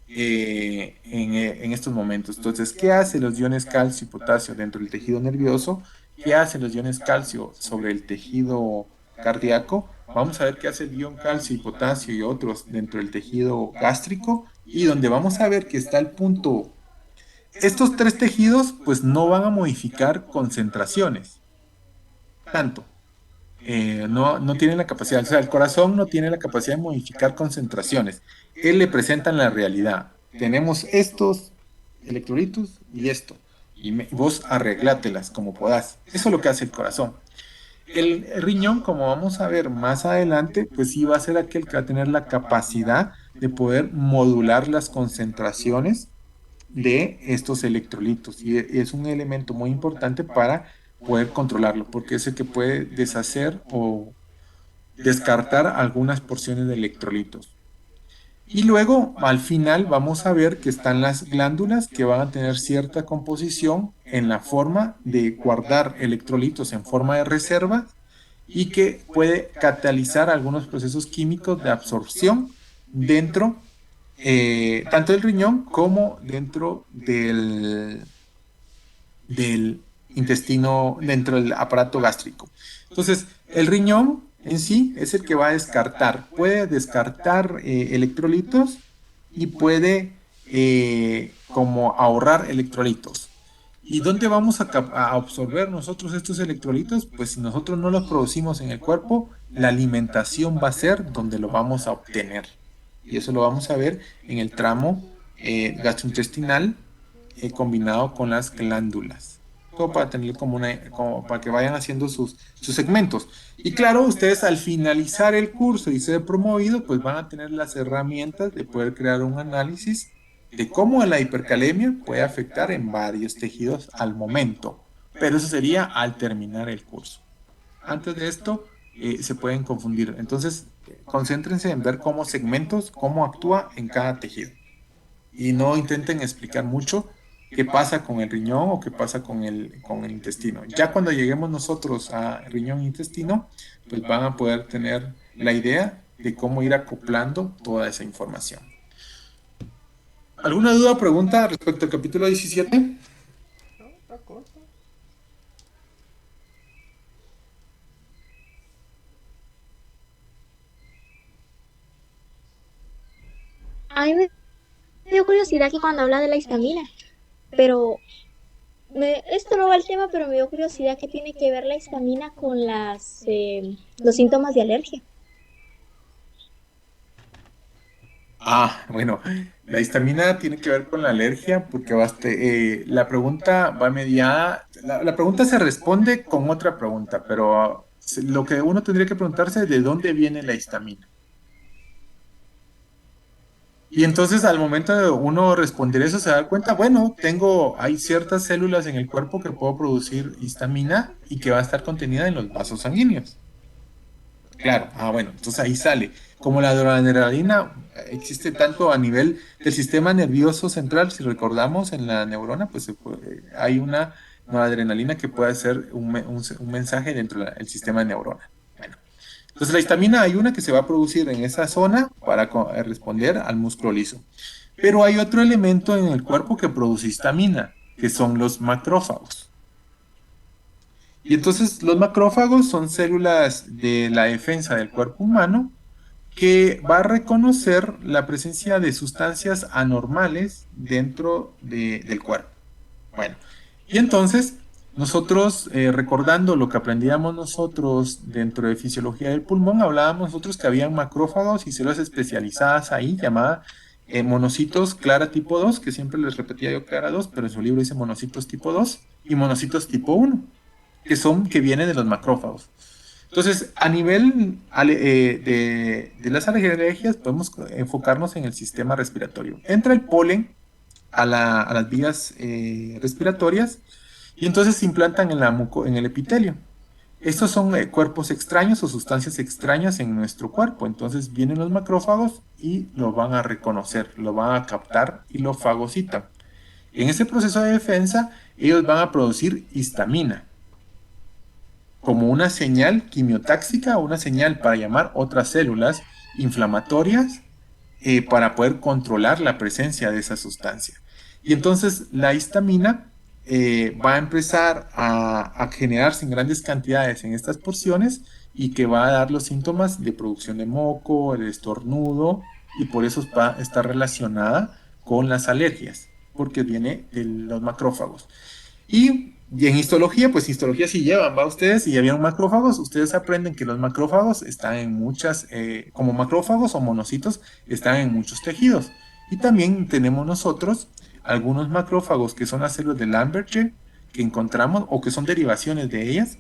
en estos momentos. Entonces, ¿qué hacen los iones calcio y potasio dentro del tejido nervioso? ¿Qué hacen los iones calcio sobre el tejido cardíaco? Vamos a ver qué hace el ion calcio y potasio y otros dentro del tejido gástrico y donde vamos a ver que está el punto. Estos tres tejidos pues no van a modificar concentraciones, tanto. No tienen la capacidad, o sea, el corazón no tiene la capacidad de modificar concentraciones. Él le presenta en la realidad. Tenemos estos electrolitos y esto. Y vos arreglátelas como podás. Eso es lo que hace el corazón. El riñón, como vamos a ver más adelante, pues sí va a ser aquel que va a tener la capacidad de poder modular las concentraciones de estos electrolitos. Y es un elemento muy importante para poder controlarlo, porque es el que puede deshacer o descartar algunas porciones de electrolitos. Y luego, al final, vamos a ver que están las glándulas que van a tener cierta composición en la forma de guardar electrolitos en forma de reserva y que puede catalizar algunos procesos químicos de absorción dentro tanto del riñón como dentro del intestino, dentro del aparato gástrico. Entonces, el riñón en sí es el que va a descartar, puede descartar electrolitos y puede como ahorrar electrolitos. ¿Y dónde vamos a absorber nosotros estos electrolitos? Pues si nosotros no los producimos en el cuerpo, la alimentación va a ser donde lo vamos a obtener. Y eso lo vamos a ver en el tramo gastrointestinal combinado con las glándulas. Todo para tener como para que vayan haciendo sus segmentos. Y claro, ustedes al finalizar el curso y ser promovido, pues van a tener las herramientas de poder crear un análisis de cómo la hipercalemia puede afectar en varios tejidos al momento. Pero eso sería al terminar el curso. Antes de esto, se pueden confundir. Entonces, concéntrense en ver cómo segmentos, cómo actúa en cada tejido y no intenten explicar mucho qué pasa con el riñón o qué pasa con el intestino. Ya cuando lleguemos nosotros a riñón e intestino, pues van a poder tener la idea de cómo ir acoplando toda esa información. ¿Alguna duda o pregunta respecto al capítulo 17? No, está corto. A mí me dio curiosidad que cuando habla de la histamina, pero esto no va al tema, pero me dio curiosidad que tiene que ver la histamina con los síntomas de alergia. Bueno, la histamina tiene que ver con la alergia porque la pregunta va mediada, la pregunta se responde con otra pregunta, pero lo que uno tendría que preguntarse es de dónde viene la histamina. Y entonces al momento de uno responder eso se da cuenta, bueno, hay ciertas células en el cuerpo que puedo producir histamina y que va a estar contenida en los vasos sanguíneos. Claro, bueno, entonces ahí sale. Como la adrenalina existe tanto a nivel del sistema nervioso central, si recordamos en la neurona, pues hay una noradrenalina que puede ser un mensaje dentro del sistema de neurona. Bueno, entonces la histamina hay una que se va a producir en esa zona para responder al músculo liso. Pero hay otro elemento en el cuerpo que produce histamina, que son los macrófagos. Y entonces los macrófagos son células de la defensa del cuerpo humano que va a reconocer la presencia de sustancias anormales dentro del cuerpo. Bueno, y entonces nosotros, recordando lo que aprendíamos nosotros dentro de fisiología del pulmón, hablábamos nosotros que habían macrófagos y células especializadas ahí, llamadas monocitos clara tipo 2, que siempre les repetía yo clara 2, pero en su libro dice monocitos tipo 2 y monocitos tipo 1, que vienen de los macrófagos. Entonces, a nivel de las alergias, podemos enfocarnos en el sistema respiratorio. Entra el polen a las vías respiratorias y entonces se implantan en el epitelio. Estos son cuerpos extraños o sustancias extrañas en nuestro cuerpo. Entonces vienen los macrófagos y lo van a reconocer, lo van a captar y lo fagocitan. En ese proceso de defensa, ellos van a producir histamina como una señal quimiotáxica o una señal para llamar otras células inflamatorias para poder controlar la presencia de esa sustancia. Y entonces la histamina va a empezar a generarse en grandes cantidades en estas porciones y que va a dar los síntomas de producción de moco, de estornudo, y por eso va a estar relacionada con las alergias, porque viene de los macrófagos. Y en histología, pues histología sí llevan, ¿va? Ustedes, si habían macrófagos, ustedes aprenden que los macrófagos están en muchas, como macrófagos o monocitos, están en muchos tejidos. Y también tenemos nosotros algunos macrófagos que son las células de Lamberger que encontramos o que son derivaciones de ellas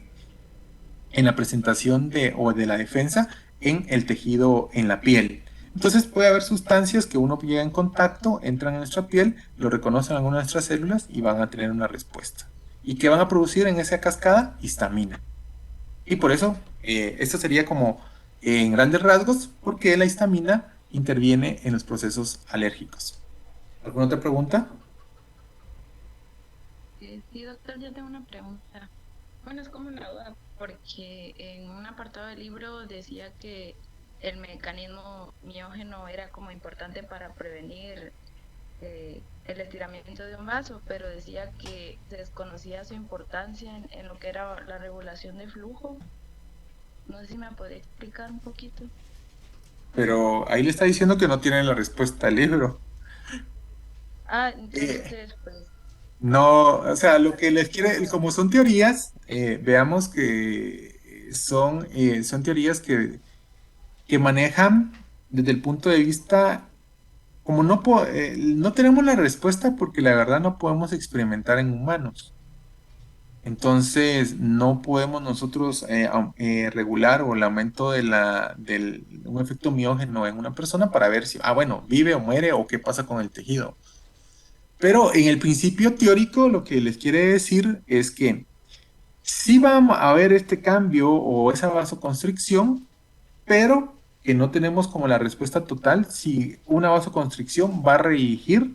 en la presentación o de la defensa en el tejido, en la piel. Entonces puede haber sustancias que uno llega en contacto, entran en nuestra piel, lo reconocen algunas de nuestras células y van a tener una respuesta. ¿Y qué van a producir en esa cascada? Histamina. Y por eso, esto sería como en grandes rasgos, porque la histamina interviene en los procesos alérgicos. ¿Alguna otra pregunta? Sí, doctor, yo tengo una pregunta. Bueno, es como una duda, porque en un apartado del libro decía que el mecanismo miógeno era como importante para prevenir el estiramiento de un vaso, pero decía que se desconocía su importancia en lo que era la regulación de flujo. No sé si me podría explicar un poquito. Pero ahí le está diciendo que no tiene la respuesta al libro. Ah, Eh, entonces, pues, No, o sea, lo que les quiere, como son teorías, veamos que son teorías que manejan desde el punto de vista, como no tenemos la respuesta porque la verdad no podemos experimentar en humanos. Entonces, no podemos nosotros regular o el aumento del un efecto miógeno en una persona para ver si, bueno, vive o muere o qué pasa con el tejido. Pero en el principio teórico lo que les quiere decir es que sí va a haber este cambio o esa vasoconstricción, pero que no tenemos como la respuesta total si una vasoconstricción va a redirigir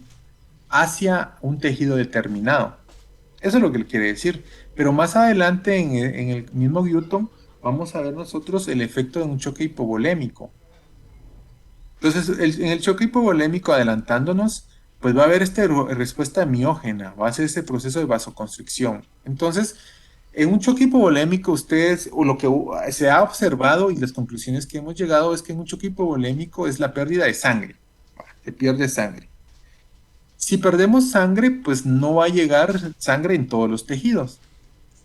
hacia un tejido determinado. Eso es lo que le quiere decir. Pero más adelante en el mismo Newton vamos a ver nosotros el efecto de un choque hipovolémico. Entonces, en el choque hipovolémico, adelantándonos, pues va a haber esta respuesta miógena, va a ser ese proceso de vasoconstricción. Entonces, en un choque hipovolémico, ustedes, o lo que se ha observado y las conclusiones que hemos llegado es que en un choque hipovolémico es la pérdida de sangre. Se pierde sangre. Si perdemos sangre, pues no va a llegar sangre en todos los tejidos.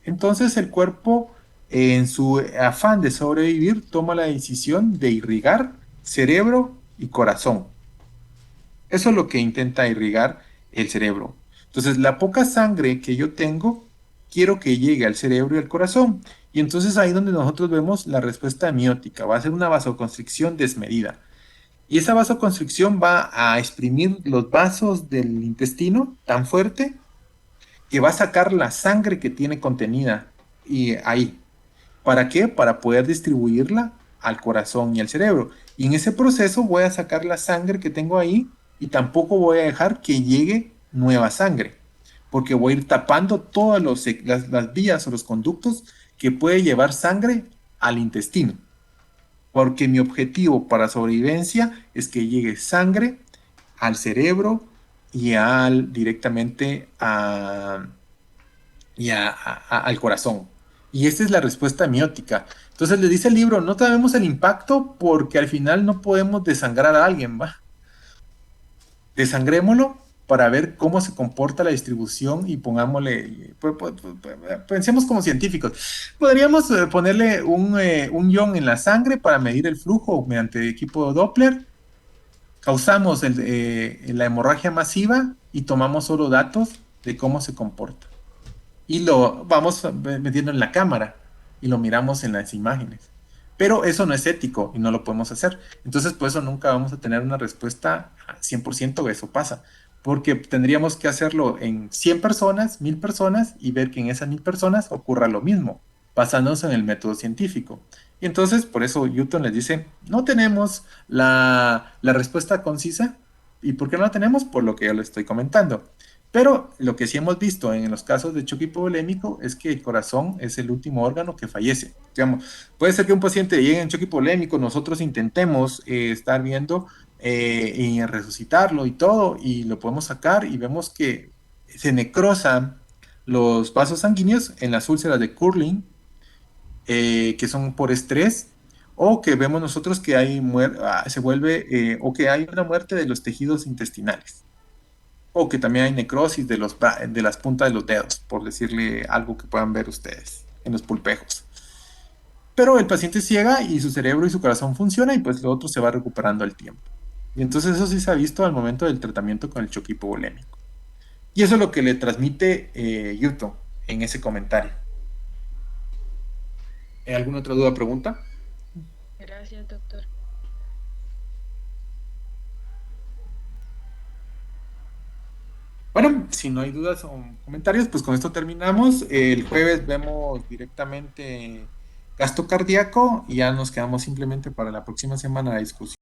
Entonces, el cuerpo, en su afán de sobrevivir, toma la decisión de irrigar cerebro y corazón. Eso es lo que intenta irrigar el cerebro. Entonces, la poca sangre que yo tengo, quiero que llegue al cerebro y al corazón. Y entonces ahí donde nosotros vemos la respuesta miótica. Va a ser una vasoconstricción desmedida. Y esa vasoconstricción va a exprimir los vasos del intestino tan fuerte que va a sacar la sangre que tiene contenida y ahí. ¿Para qué? Para poder distribuirla al corazón y al cerebro. Y en ese proceso voy a sacar la sangre que tengo ahí y tampoco voy a dejar que llegue nueva sangre, porque voy a ir tapando todas las vías o los conductos que puede llevar sangre al intestino. Porque mi objetivo para sobrevivencia es que llegue sangre al cerebro y directamente al corazón. Y esta es la respuesta miótica. Entonces le dice el libro, no sabemos el impacto porque al final no podemos desangrar a alguien, ¿va? Desangrémoslo para ver cómo se comporta la distribución y pongámosle, pensemos como científicos. Podríamos ponerle un ion en la sangre para medir el flujo mediante equipo Doppler. Causamos la hemorragia masiva y tomamos solo datos de cómo se comporta. Y lo vamos metiendo en la cámara y lo miramos en las imágenes. Pero eso no es ético y no lo podemos hacer. Entonces, por eso nunca vamos a tener una respuesta a 100% de eso pasa. Porque tendríamos que hacerlo en 100 personas, 1000 personas y ver que en esas 1000 personas ocurra lo mismo, basándonos en el método científico. Y entonces, por eso Newton les dice, no tenemos la respuesta concisa. ¿Y por qué no la tenemos? Por lo que yo le estoy comentando. Pero lo que sí hemos visto en los casos de choque hipovolémico es que el corazón es el último órgano que fallece. Digamos, puede ser que un paciente llegue en choque hipovolémico, nosotros intentemos estar viendo y resucitarlo y todo, y lo podemos sacar y vemos que se necrosan los vasos sanguíneos en las úlceras de Curling, que son por estrés, o que vemos nosotros que hay se vuelve, o que hay una muerte de los tejidos intestinales o que también hay necrosis de las puntas de los dedos, por decirle algo que puedan ver ustedes en los pulpejos. Pero el paciente ciega y su cerebro y su corazón funcionan y pues lo otro se va recuperando al tiempo. Y entonces eso sí se ha visto al momento del tratamiento con el choque hipovolémico. Y eso es lo que le transmite Yuto en ese comentario. ¿Alguna otra duda o pregunta? Gracias, doctor. Bueno, si no hay dudas o comentarios, pues con esto terminamos. El jueves vemos directamente gasto cardíaco y ya nos quedamos simplemente para la próxima semana la discusión.